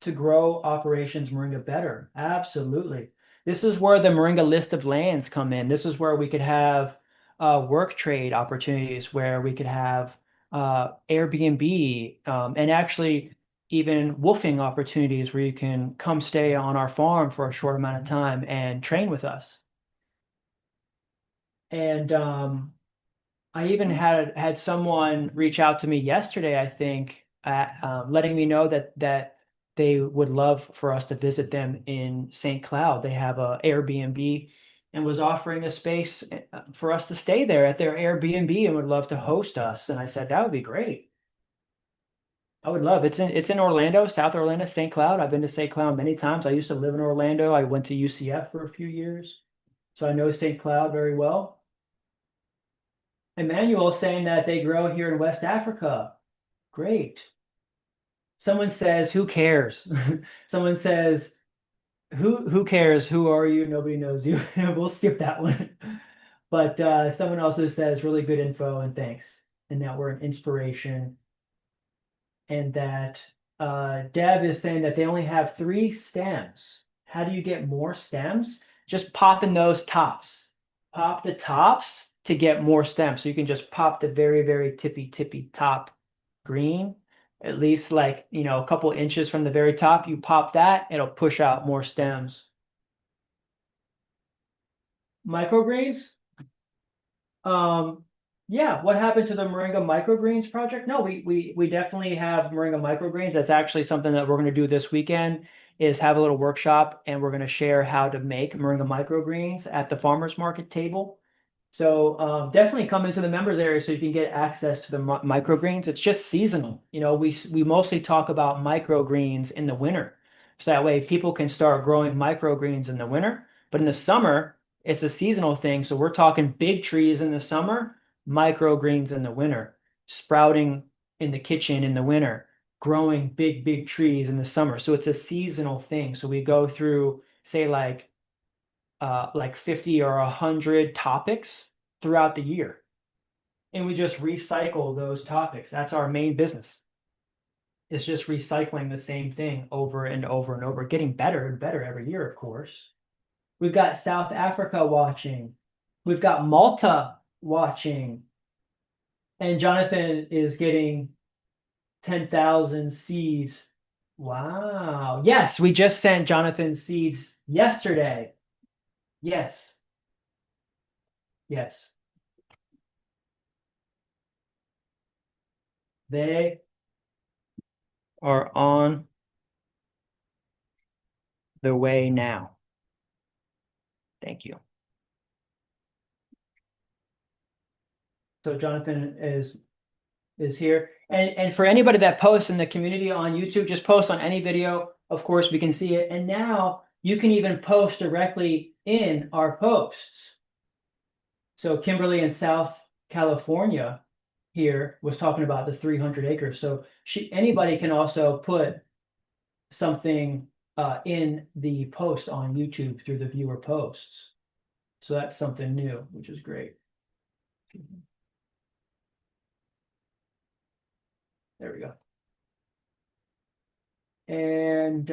Speaker 1: to grow operations Moringa better. Absolutely. This is where the Moringa list of lands come in. This is where we could have work trade opportunities, where we could have Airbnb and actually even woofing opportunities where you can come stay on our farm for a short amount of time and train with us. And I even had someone reach out to me yesterday, I think, letting me know that they would love for us to visit them in St. Cloud. They have a Airbnb and was offering a space for us to stay there at their Airbnb and would love to host us. And I said, that would be great. I would love it's in Orlando, South Orlando, St. Cloud. I've been to St. Cloud many times. I used to live in Orlando. I went to UCF for a few years, so I know St. Cloud very well. Emmanuel saying that they grow here in West Africa. Great. Someone says, who cares? Someone says, who cares? Who are you? Nobody knows you. We'll skip that one. But someone also says really good info and thanks. And that we're an inspiration. And that Dev is saying that they only have 3 stems. How do you get more stems? Just pop in those tops. Pop the tops to get more stems. So you can just pop the very, very tippy top green, at least like, a couple inches from the very top. You pop that, it'll push out more stems. Microgreens? Yeah, what happened to the Moringa microgreens project? No, we definitely have Moringa microgreens. That's actually something that we're going to do this weekend, is have a little workshop, and we're going to share how to make Moringa microgreens at the farmers market table. So definitely come into the members area so you can get access to the microgreens. It's just seasonal. We mostly talk about microgreens in the winter. So that way people can start growing microgreens in the winter. But in the summer, it's a seasonal thing. So we're talking big trees in the summer, microgreens in the winter, sprouting in the kitchen in the winter, growing big trees in the summer. So it's a seasonal thing. So we go through, say, like 50 or 100 topics throughout the year. And we just recycle those topics. That's our main business. It's just recycling the same thing over and over and over, getting better and better every year, of course. We've got South Africa watching. We've got Malta watching. And Jonathan is getting 10,000 seeds. Wow. Yes, we just sent Jonathan seeds yesterday. Yes. Yes. They are on the way now. Thank you. So Jonathan is here. And for anybody that posts in the community on YouTube, just post on any video. Of course, we can see it. And now you can even post directly in our posts. So Kimberly in South California here was talking about the 300 acres. So anybody can also put something in the post on YouTube through the viewer posts. So that's something new, which is great. There we go. And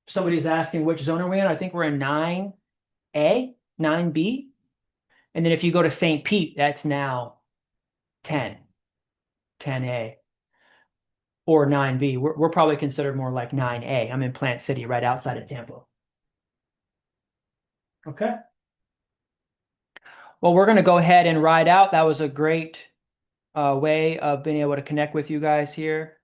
Speaker 1: somebody's asking which zone are we in? I think we're in 9A, 9B. And then if you go to St. Pete, that's now 10A. or 9B. We're probably considered more like 9A. I'm in Plant City, right outside of Tampa. Okay. Well, we're going to go ahead and ride out. That was a great way of being able to connect with you guys here.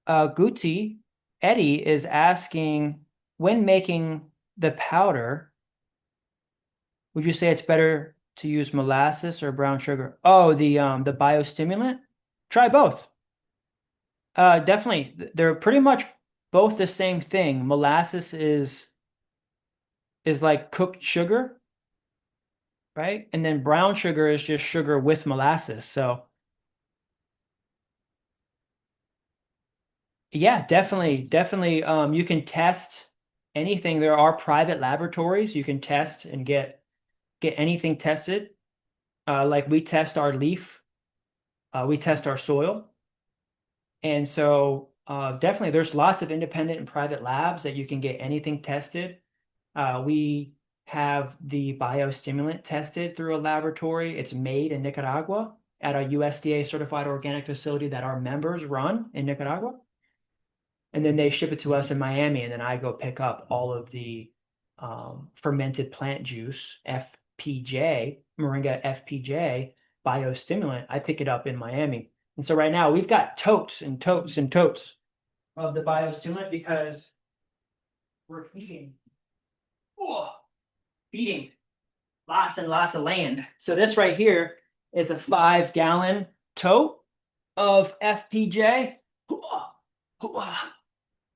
Speaker 1: Gucci, Eddie is asking, when making the powder, would you say it's better to use molasses or brown sugar? Oh, the biostimulant? Try both. Definitely. They're pretty much both the same thing. Molasses is like cooked sugar, right? And then brown sugar is just sugar with molasses. So yeah, definitely. You can test anything. There are private laboratories. You can test and get anything tested. Like we test our leaf, we test our soil. And so definitely there's lots of independent and private labs that you can get anything tested. We have the biostimulant tested through a laboratory. It's made in Nicaragua at a USDA certified organic facility that our members run in Nicaragua. And then they ship it to us in Miami, and then I go pick up all of the fermented plant juice, FPJ, Moringa FPJ biostimulant. I pick it up in Miami. And so right now we've got totes and totes and totes of the biostimulant because we're feeding lots and lots of land. So this right here is a 5-gallon tote of FPJ.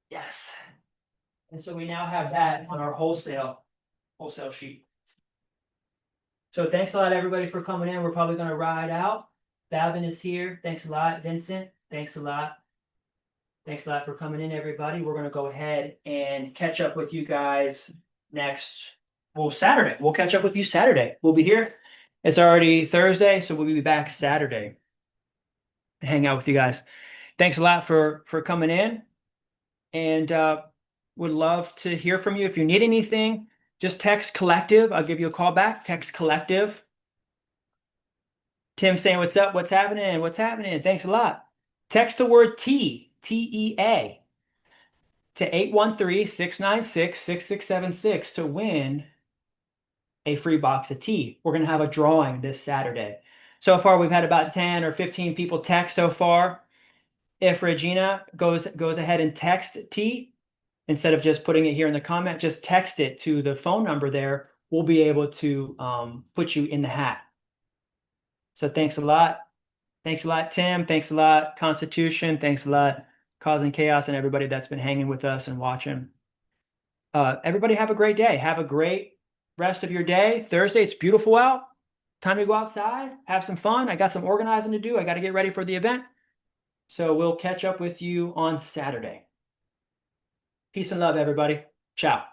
Speaker 1: Yes. And so we now have that on our wholesale sheet. So thanks a lot, everybody, for coming in. We're probably going to ride out. Balvin is here. Thanks a lot. Vincent, thanks a lot. Thanks a lot for coming in, everybody. We're going to go ahead and catch up with you guys Saturday. We'll catch up with you Saturday. We'll be here. It's already Thursday, so we'll be back Saturday to hang out with you guys. Thanks a lot for coming in. And would love to hear from you. If you need anything, just text Collective. I'll give you a call back. Text Collective. Tim saying, what's up? What's happening? What's happening? Thanks a lot. Text the word TEA, to 813-696-6676 to win a free box of tea. We're going to have a drawing this Saturday. So far, we've had about 10 or 15 people text so far. If Regina goes ahead and text tea, instead of just putting it here in the comment, just text it to the phone number there. We'll be able to put you in the hat. So thanks a lot. Thanks a lot, Tim. Thanks a lot, Constitution. Thanks a lot, Causing Chaos, and everybody that's been hanging with us and watching. Everybody have a great day. Have a great rest of your day. Thursday, it's beautiful out. Time to go outside, have some fun. I got some organizing to do. I got to get ready for the event. So we'll catch up with you on Saturday. Peace and love, everybody. Ciao.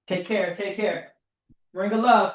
Speaker 1: Take care. Take care. Moringa love.